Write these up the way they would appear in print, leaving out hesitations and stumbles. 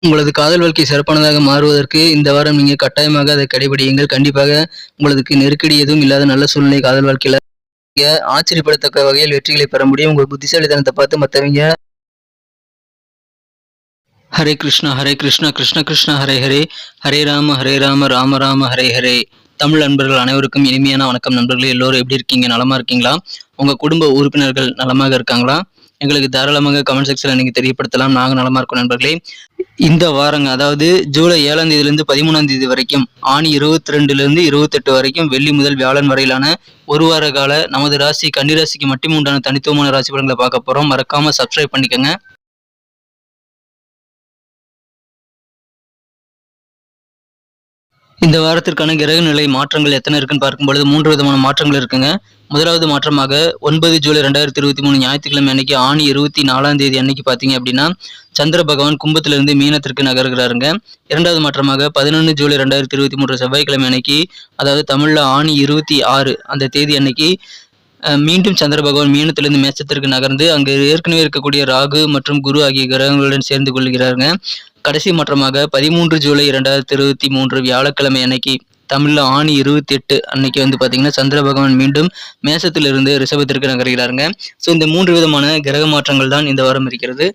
உங்களது காதல் வாழ்க்கை சிறப்பானதாக மாறுவதற்கு இந்த வாரம் நீங்க கட்டாயமாக அதை கடைபிடியுங்கள். கண்டிப்பாக உங்களுக்கு நெருக்கடி எதுவும் இல்லாத நல்ல சூழ்நிலை காதல் வாழ்க்கையில நீங்க ஆச்சரியப்படத்தக்க வகையில் வெற்றிகளை பெற முடியும். உங்க புத்திசாலித்தனத்தை பார்த்து மத்தவங்க ஹரே கிருஷ்ணா ஹரே கிருஷ்ணா கிருஷ்ண கிருஷ்ணா ஹரே ஹரே ஹரே ராம ராம ராம ஹரே ஹரே. தமிழ் நண்பர்கள் அனைவருக்கும் இனிமையான வணக்கம். நண்பர்களே, எல்லோரும் எப்படி இருக்கீங்க? நலமா இருக்கீங்களா? உங்க குடும்ப உறுப்பினர்கள் நலமாக இருக்காங்களா? எங்களுக்கு தாராளமாக கமெண்ட் செக்ஷன்ல நீங்க தெரியப்படுத்தலாம். நாங்க நலமா இருக்கோம் நண்பர்களே. இந்த வாரங்க, அதாவது ஜூலை 7ஆம் தேதியிலிருந்து 13ஆம் தேதி வரைக்கும், ஆணி 22லிருந்து 28 வரைக்கும், வெள்ளி முதல் வியாழன் வரையிலான ஒரு வார கால நமது ராசி கன்னிராசிக்கு மட்டுமே உண்டான தனித்துவமான ராசி பலன்களை பார்க்க போறோம். மறக்காம சப்ஸ்கிரைப் பண்ணிக்கோங்க. இந்த வாரத்திற்கான கிரக நிலை மாற்றங்கள் எத்தனை இருக்குன்னு பார்க்கும்பொழுது 3 விதமான மாற்றங்கள் இருக்குங்க. முதலாவது மாற்றமாக 9 ஜூலை 2023 ஞாயிற்றுக்கிழமை அன்னைக்கு ஆணி 24ஆம் தேதி அன்னைக்கு பார்த்தீங்க அப்படின்னா சந்திர பகவான் கும்பத்திலிருந்து மீனத்திற்கு நகர்கிறாருங்க. இரண்டாவது மாற்றமாக 11 ஜூலை 2023 செவ்வாய்க்கிழமை அன்னைக்கு, அதாவது தமிழ்ல ஆணி 26 அந்த தேதி அன்னைக்கு மீண்டும் சந்திர பகவான் மீனத்திலிருந்து மேசத்திற்கு நகர்ந்து அங்கு ஏற்கனவே இருக்கக்கூடிய ராகு மற்றும் குரு ஆகிய கிரகங்களுடன் சேர்ந்து கொள்கிறாருங்க. கடைசி மாற்றமாக 13 ஜூலை 2023 வியாழக்கிழமை அன்னைக்கு, தமிழ்ல ஆணி 28 அன்னைக்கு பாத்தீங்கன்னா சந்திர பகவான் மீண்டும் மேசத்திலிருந்து ரிஷபத்திற்கு நகர்கிறாருங்க. ஸோ இந்த 3 விதமான கிரக மாற்றங்கள் தான் இந்த வாரம் இருக்கிறது.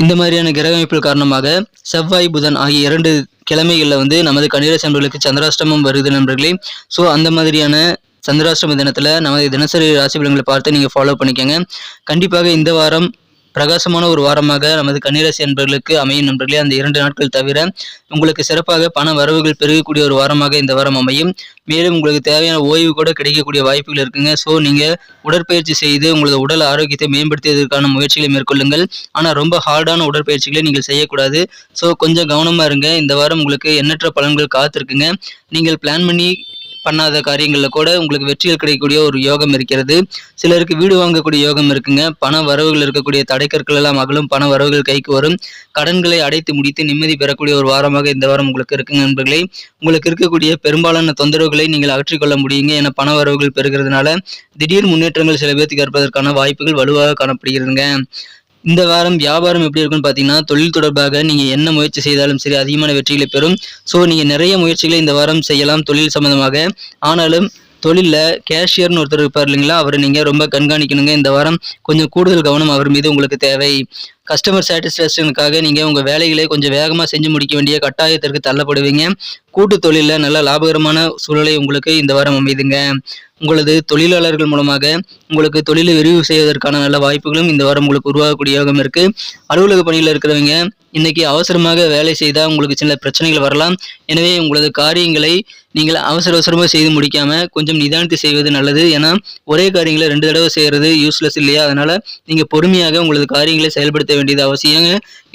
இந்த மாதிரியான கிரக அமைப்புகள் காரணமாக செவ்வாய் புதன் ஆகிய 2 கிழமைகள்ல நமது கன்னிராசி நண்பர்களுக்கு சந்திராஷ்டமம் வருது நண்பர்களே. ஸோ அந்த மாதிரியான சந்திராஷ்டம தினத்துல நமது தினசரி ராசி பலன்களை பார்த்து நீங்க ஃபாலோ பண்ணிக்கோங்க. கண்டிப்பாக இந்த வாரம் பிரகாசமான ஒரு வாரமாக நமது கன்னிராசி நண்பர்களுக்கு அமையும் நண்பர்களே. அந்த 2 நாட்கள் தவிர உங்களுக்கு சிறப்பாக பண வரவுகள் பெருகக்கூடிய ஒரு வாரமாக இந்த வாரம் அமையும். மேலும் உங்களுக்கு தேவையான ஓய்வு கூட கிடைக்கக்கூடிய வாய்ப்புகள் இருக்குங்க. ஸோ நீங்க உடற்பயிற்சி செய்து உங்களது உடல் ஆரோக்கியத்தை மேம்படுத்தியதற்கான முயற்சிகளை மேற்கொள்ளுங்கள். ஆனால் ரொம்ப ஹார்டான உடற்பயிற்சிகளை நீங்கள் செய்யக்கூடாது. ஸோ கொஞ்சம் கவனமா இருங்க. இந்த வாரம் உங்களுக்கு எண்ணற்ற பலன்கள் காத்திருக்குங்க. நீங்கள் பிளான் பண்ணி பண்ணாத காரியங்கள்ல கூட உங்களுக்கு வெற்றிகள் கிடைக்கக்கூடிய ஒரு யோகம் இருக்கிறது. சிலருக்கு வீடு வாங்கக்கூடிய யோகம் இருக்குங்க. பண வரவுகள் இருக்கக்கூடிய தடைக்கற்கள் எல்லாம் அகலும், பண வரவுகள் கைக்கு வரும். கடன்களை அடைத்து முடித்து நிம்மதி பெறக்கூடிய ஒரு வாரமாக இந்த வாரம் உங்களுக்கு இருக்குங்க நண்பர்களே. உங்களுக்கு இருக்கக்கூடிய பெரும்பாலான தொந்தரவுகளை நீங்கள் அகற்றிக்கொள்ள முடியுங்க. என பண வரவுகள் பெறுகிறதுனால திடீர் முன்னேற்றங்கள் சில பேர்த்துக்கு ஏற்பதற்கான வாய்ப்புகள் வலுவாக காணப்படுகிறதுங்க. இந்த வாரம் வியாபாரம் எப்படி இருக்குன்னு பார்த்தீங்கன்னா, தொழில் தொடர்பாக நீங்கள் என்ன முயற்சி செய்தாலும் சரி அதிகமான வெற்றிகளை பெறும். ஸோ நீங்கள் நிறைய முயற்சிகளை இந்த வாரம் செய்யலாம் தொழில் சம்பந்தமாக. ஆனாலும் தொழிலில் கேஷியர்னு ஒருத்தர் இருப்பார் இல்லைங்களா, அவரை நீங்கள் ரொம்ப கண்காணிக்கணுங்க. இந்த வாரம் கொஞ்சம் கூடுதல் கவனம் அவர் மீது உங்களுக்கு தேவை. கஸ்டமர் சாட்டிஸ்ஃபேக்ஷனுக்காக நீங்கள் உங்கள் வேலைகளை கொஞ்சம் வேகமாக செஞ்சு முடிக்க வேண்டிய கட்டாயத்திற்கு தள்ளப்படுவீங்க. கூட்டு தொழிலில் நல்ல லாபகரமான சூழலை உங்களுக்கு இந்த வாரம் அமைதுங்க. உங்களது தொழிலாளர்கள் மூலமாக உங்களுக்கு தொழிலை விரிவு செய்வதற்கான நல்ல வாய்ப்புகளும் இந்த வாரம் உங்களுக்கு உருவாகக்கூடிய யோகம் இருக்கு. அலுவலக பணியில் இருக்கிறவங்க இன்னைக்கு அவசரமாக வேலை செய்தால் உங்களுக்கு சில பிரச்சனைகள் வரலாம். எனவே உங்களது காரியங்களை நீங்கள் அவசரமாக செய்து முடிக்காம கொஞ்சம் நிதானித்து செய்வது நல்லது. ஏன்னா ஒரே காரியங்களை 2 தடவை செய்யறது யூஸ்லெஸ் இல்லையா? அதனால நீங்க பொறுமையாக உங்களது காரியங்களை செயல்படுத்த வேண்டியது அவசியம்.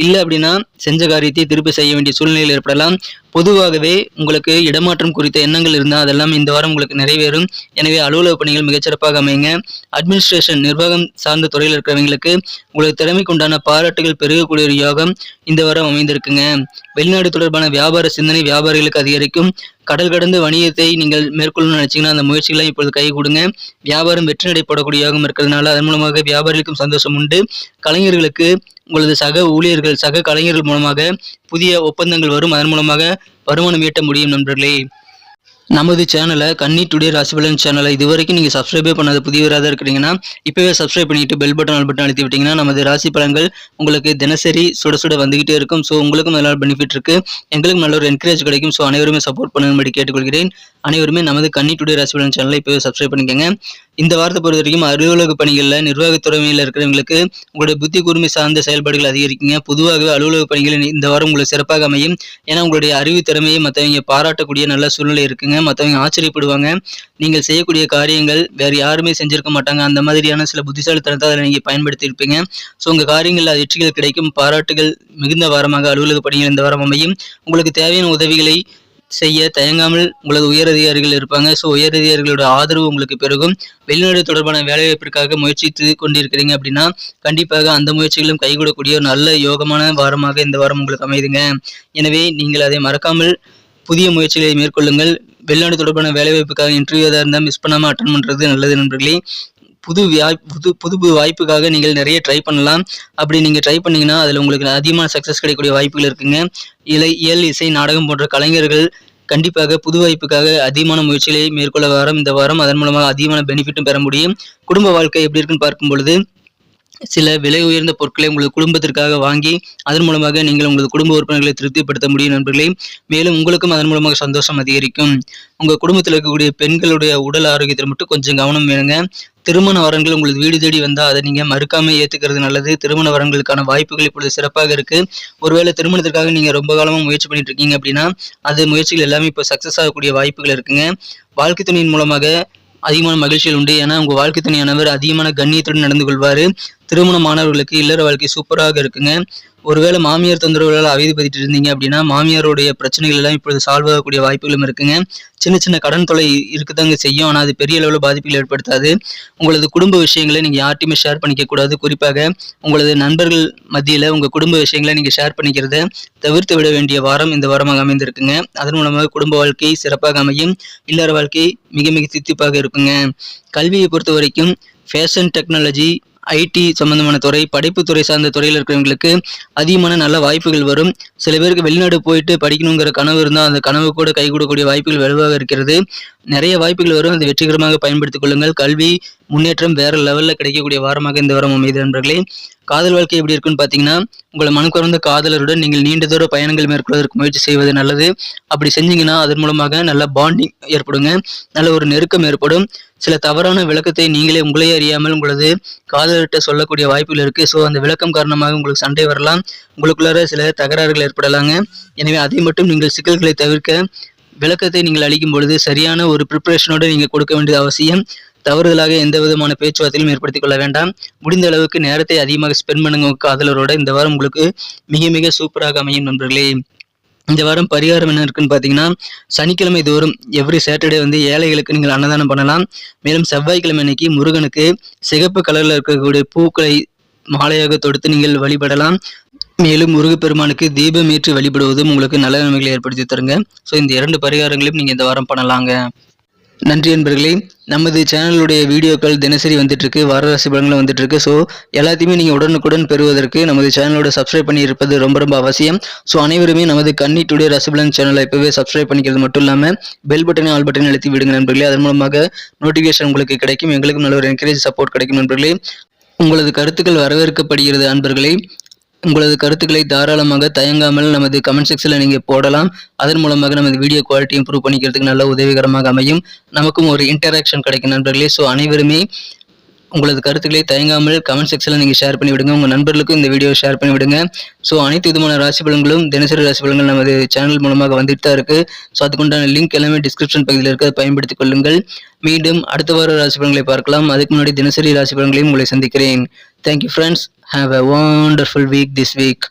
இல்லை அப்படின்னா செஞ்ச காரியத்தை திருப்பி செய்ய வேண்டிய சூழ்நிலையில் ஏற்படலாம். பொதுவாகவே உங்களுக்கு இடமாற்றம் குறித்த எண்ணங்கள் இருந்தால் அதெல்லாம் இந்த வாரம் உங்களுக்கு நிறைவேறும். எனவே அலுவலக பணிகள் மிகச்சிறப்பாக அமையுங்க. அட்மினிஸ்ட்ரேஷன் நிர்வாகம் சார்ந்த துறையில் இருக்கிறவங்களுக்கு உங்களுக்கு திறமைக்கு உண்டான பாராட்டுகள் பெருகக்கூடிய ஒரு யோகம் இந்த வாரம் அமைந்திருக்குங்க. வெளிநாடு தொடர்பான வியாபார சிந்தனை வியாபாரிகளுக்கு அதிகரிக்கும். கடல் கடந்து வணிகத்தை நீங்கள் மேற்கொள்ளணும்னு நினைச்சீங்கன்னா அந்த முயற்சிகளை இப்பொழுது கை கொடுங்க. வியாபாரம் வெற்றி நடைபெறக்கூடிய யோகம் இருக்கிறதுனால அதன் மூலமாக வியாபாரிகளுக்கும் சந்தோஷம் உண்டு. கலைஞர்களுக்கு உங்களது சக ஊழியர்கள் சக கலைஞர்கள் மூலமாக புதிய ஒப்பந்தங்கள் வரும். அதன் மூலமாக வருமானம் ஈட்ட முடியும் நண்பர்களே. நமது சேனலை கன்னி டுடே ராசிபலன் சேனலை இதுவரைக்கும் நீங்கள் சப்ஸ்கிரைபே பண்ணாத புதியவராக இருக்கிறீங்கன்னா இப்போவே சப்ஸ்கிரைப் பண்ணிட்டு பெல் பட்டன் அழுத்தி விட்டீங்கன்னா நமது ராசி பலன்கள் உங்களுக்கு தினசரி சுட சுட வந்துகிட்டே இருக்கும். ஸோ உங்களுக்கும் நல்ல பெனிஃபிட் இருக்கு, எங்களுக்கும் நல்ல ஒரு என்கரேஜ் கிடைக்கும். ஸோ அனைவருமே சப்போர்ட் பண்ணும்படி கேட்டுக்கொள்கிறேன். அனைவருமே நமது கன்னி டுடே ராசிபலன் சேனலை இப்போவே சப்ஸ்கிரைப் பண்ணிக்கோங்க. இந்த வாரத்தை பொறுத்த வரைக்கும் அலுவலக பணிகளில் நிர்வாகத்துறையில் இருக்கிறவங்களுக்கு உங்களுடைய புத்தி கூர்மை சார்ந்த செயல்பாடுகள் அதிகரிக்குங்க. பொதுவாகவே அலுவலக பணிகள் இந்த வாரம் உங்களுக்கு சிறப்பாக அமையும். ஏன்னா உங்களுடைய அறிவு திறமையை மற்றவங்க பாராட்டக்கூடிய நல்ல சூழ்நிலை இருக்குங்க. மற்றவங்க ஆச்சரியப்படுவாங்க. நீங்கள் செய்யக்கூடிய காரியங்கள் வேறு யாருமே செஞ்சிருக்க மாட்டாங்க. அந்த மாதிரியான சில புத்திசாலித்தனத்தை அதில் நீங்கள் பயன்படுத்தி இருப்பீங்க. ஸோ உங்கள் காரியங்களில் வெற்றிகள் கிடைக்கும். பாராட்டுகள் மிகுந்த வாரமாக அலுவலக பணிகள் இந்த வாரம் அமையும். உங்களுக்கு தேவையான உதவிகளை செய்ய தயங்காமல் உங்களது உயரதிகாரிகள் இருப்பாங்க. ஸோ உயரதிகாரிகளோட ஆதரவு உங்களுக்கு பெருகும். வெளிநாடு தொடர்பான வேலைவாய்ப்பிற்காக முயற்சித்து கொண்டிருக்கிறீங்க அப்படின்னா கண்டிப்பாக அந்த முயற்சிகளும் கைகூடக்கூடிய ஒரு நல்ல யோகமான வாரமாக இந்த வாரம் உங்களுக்கு அமைதுங்க. எனவே நீங்கள் அதை மறக்காமல் புதிய முயற்சிகளை மேற்கொள்ளுங்கள். வெளிநாடு தொடர்பான வேலைவாய்ப்புக்காக இன்டர்வியூ எதாக இருந்தால் மிஸ் பண்ணாமல் அட்டன் பண்ணுறது நல்லது நண்பர்களே. புது வாய்ப்புக்காக நீங்கள் நிறைய ட்ரை பண்ணலாம். அப்படி நீங்கள் ட்ரை பண்ணீங்கன்னா அதில் உங்களுக்கு அதிகமான சக்ஸஸ் கிடைக்கக்கூடிய வாய்ப்புகள் இருக்குங்க. இயல், இசை, நாடகம் போன்ற கலைஞர்கள் கண்டிப்பாக புது வாய்ப்புக்காக அதிகமான முயற்சிகளை மேற்கொள்ள இந்த வாரம் அதன் மூலமாக அதிகமான பெனிஃபிட்டும் பெற முடியும். குடும்ப வாழ்க்கை எப்படி இருக்குன்னு பார்க்கும் பொழுது சில விலை உயர்ந்த பொருட்களை உங்களது குடும்பத்திற்காக வாங்கி அதன் மூலமாக நீங்கள் உங்களது குடும்ப உறுப்பினர்களை திருப்திப்படுத்த முடியும் நண்பர்களே. மேலும் உங்களுக்கும் அதன் மூலமாக சந்தோஷம் அதிகரிக்கும். உங்கள் குடும்பத்தில் இருக்கக்கூடிய பெண்களுடைய உடல் ஆரோக்கியத்தில் மட்டும் கொஞ்சம் கவனம் வேணுங்க. திருமண வரன்கள் உங்களுக்கு வீடு தேடி வந்தால் அதை நீங்கள் மறுக்காம ஏற்றுக்கிறது நல்லது. திருமண வரன்களுக்கான வாய்ப்புகள் இப்பொழுது சிறப்பாக இருக்குது. ஒருவேளை திருமணத்திற்காக நீங்கள் ரொம்ப காலமாக முயற்சி பண்ணிட்டு இருக்கீங்க அப்படின்னா அது முயற்சிகள் எல்லாமே இப்போ சக்ஸஸ் ஆகக்கூடிய வாய்ப்புகள் இருக்குங்க. வாழ்க்கை துணையின் மூலமாக அதிகமான மகிழ்ச்சிகள் உண்டு. ஏன்னா உங்க வாழ்க்கை துணையானவர் அதிகமான கண்ணியத்துடன் நடந்து கொள்வாரு. திருமணமானவர்களுக்கு இல்லற வாழ்க்கை சூப்பராக இருக்குங்க. ஒருவேளை மாமியார் தொந்தரவுகளால் அவதிப்பட்டு இருந்தீங்க அப்படின்னா மாமியாருடைய பிரச்சனைகள் எல்லாம் இப்பொழுது சால்வ் ஆகக்கூடிய வாய்ப்புகளும் இருக்குங்க. சின்ன சின்ன கடன் தொலை இருக்குதாங்க செய்யும். ஆனால் அது பெரிய அளவில் பாதிப்புகள் ஏற்படுத்தாது. உங்களது குடும்ப விஷயங்களை நீங்கள் யார்ட்டையுமே ஷேர் பண்ணிக்க கூடாது. குறிப்பாக உங்களது நண்பர்கள் மத்தியில் உங்கள் குடும்ப விஷயங்களை நீங்கள் ஷேர் பண்ணிக்கிறத தவிர்த்து விட வேண்டிய வாரம் இந்த வாரமாக அமைந்திருக்குங்க. அதன் மூலமாக குடும்ப வாழ்க்கை சிறப்பாக அமையும். இல்லற வாழ்க்கை மிக மிக தித்திப்பாக இருக்குங்க. கல்வியை பொறுத்த வரைக்கும் ஃபேஷன் டெக்னாலஜி, ஐடி சம்பந்தமான துறை, படிப்பு துறை சார்ந்த துறையில் இருக்கிறவங்களுக்கு அதிகமான நல்ல வாய்ப்புகள் வரும். சில பேருக்கு வெளிநாடு போயிட்டு படிக்கணுங்கிற கனவு இருந்தால் அந்த கனவு கூட கைகூடக்கூடிய வாய்ப்புகள் வலுவாக இருக்கிறது. நிறைய வாய்ப்புகள் வரும். அதை வெற்றிகரமாக பயன்படுத்திக் கொள்ளுங்கள். கல்வி முன்னேற்றம் வேற லெவலில் கிடைக்கக்கூடிய வாரமாக இந்த வாரம் அமைது நண்பர்களே. காதல் வாழ்க்கை எப்படி இருக்குன்னு பார்த்தீங்கன்னா உங்களை மனக்குறந்த காதலருடன் நீங்கள் நீண்ட தூர பயணங்கள் மேற்கொள்வதற்கு முயற்சி செய்வது நல்லது. அப்படி செஞ்சீங்கன்னா அதன் மூலமாக நல்ல பாண்டிங் ஏற்படுங்க. நல்ல ஒரு நெருக்கம் ஏற்படும். சில தவறான விளக்கத்தை நீங்களே உங்களே அறியாமல் உங்களது காதலர்கிட்ட சொல்லக்கூடிய வாய்ப்புகள் இருக்கு. ஸோ அந்த விளக்கம் காரணமாக உங்களுக்கு சண்டை வரலாம். உங்களுக்குள்ளார சில தகராறுகள் ஏற்படலாங்க. எனவே அதை மட்டும் நீங்கள் சிக்கல்களை தவிர்க்க விளக்கத்தை நீங்கள் அளிக்கும் பொழுது சரியான ஒரு ப்ரிப்பரேஷனோடு நீங்கள் கொடுக்க வேண்டியது அவசியம். தவறுதலாக எந்த விதமான பேச்சுவார்த்தையிலும் ஏற்படுத்திக் கொள்ள வேண்டாம். முடிந்த அளவுக்கு நேரத்தை அதிகமாக ஸ்பெண்ட் பண்ணுங்க காதலரோட. இந்த வாரம் உங்களுக்கு மிக மிக சூப்பராக அமையும் நண்பர்களே. இந்த வாரம் பரிகாரம் என்ன இருக்குன்னு பார்த்தீங்கன்னா சனிக்கிழமை தோறும் எவ்ரி சாட்டர்டே ஏழைகளுக்கு நீங்கள் அன்னதானம் பண்ணலாம். மேலும் செவ்வாய்க்கிழமை அன்னைக்கு முருகனுக்கு சிகப்பு கலரில் இருக்கக்கூடிய பூக்களை மாலையாக தொடுத்து நீங்கள் வழிபடலாம். மேலும் முருகப்பெருமானுக்கு தீபம் ஏற்றி வழிபடுவதும் உங்களுக்கு நல்ல நன்மைகளை ஏற்படுத்தி தருங்க. ஸோ இந்த 2 பரிகாரங்களையும் நீங்கள் இந்த வாரம் பண்ணலாங்க. நன்றி நண்பர்களே. நமது சேனலுடைய வீடியோக்கள் தினசரி வந்துட்டுருக்கு, வார ராசி பலன்கள் வந்துட்டுருக்கு. ஸோ எல்லாத்தையுமே நீங்கள் உடனுக்குடன் பெறுவதற்கு நமது சேனலோட சப்ஸ்கிரைப் பண்ணி இருப்பது ரொம்ப ரொம்ப அவசியம். ஸோ அனைவருமே நமது கன்னி டுடே ராசி பலன் சேனலை இப்போவே சப்ஸ்கிரைப் பண்ணிக்கிறது மட்டும் இல்லாமல் பெல் பட்டனை ஆல் பட்டனை அழுத்தி விடுங்க நண்பர்களே. அதன் மூலமாக நோட்டிஃபிகேஷன் உங்களுக்கு கிடைக்கும். எங்களுக்கும் நல்ல ஒரு என்கரேஜ் சப்போர்ட் கிடைக்கும் நண்பர்களே. உங்களது கருத்துக்கள் வரவேற்கப்படுகிறது நண்பர்களே. உங்களது கருத்துக்களை தாராளமாக தயங்காமல் நமது கமெண்ட் செக்ஷனில் நீங்கள் போடலாம். அதன் மூலமாக நமது வீடியோ குவாலிட்டி இம்ப்ரூவ் பண்ணிக்கிறதுக்கு நல்ல உதவிகரமாக அமையும். நமக்கும் ஒரு இன்டராக்ஷன் கிடைக்கும் நண்பர்களே. ஸோ அனைவருமே உங்களது கருத்துக்களை தயங்காமல் கமெண்ட் செக்ஷனில் நீங்கள் ஷேர் பண்ணி விடுங்க. உங்கள் நண்பர்களுக்கும் இந்த வீடியோ ஷேர் பண்ணி விடுங்க. ஸோ அனைத்து விதமான ராசி பலன்களும் தினசரி ராசி பலன்கள் நமது சேனல் மூலமாக வந்துட்டு தான் இருக்குது. ஸோ அதுக்குண்டான லிங்க் எல்லாமே டிஸ்கிரிப்ஷன் பகுதியில் இருக்க பயன்படுத்திக் கொள்ளுங்கள். மீண்டும் அடுத்த வார ராசி பலன்களை பார்க்கலாம். அதுக்கு முன்னாடி தினசரி ராசி பலன்களையும் உங்களை சந்திக்கிறேன். Thank you friends. Have a wonderful week this week.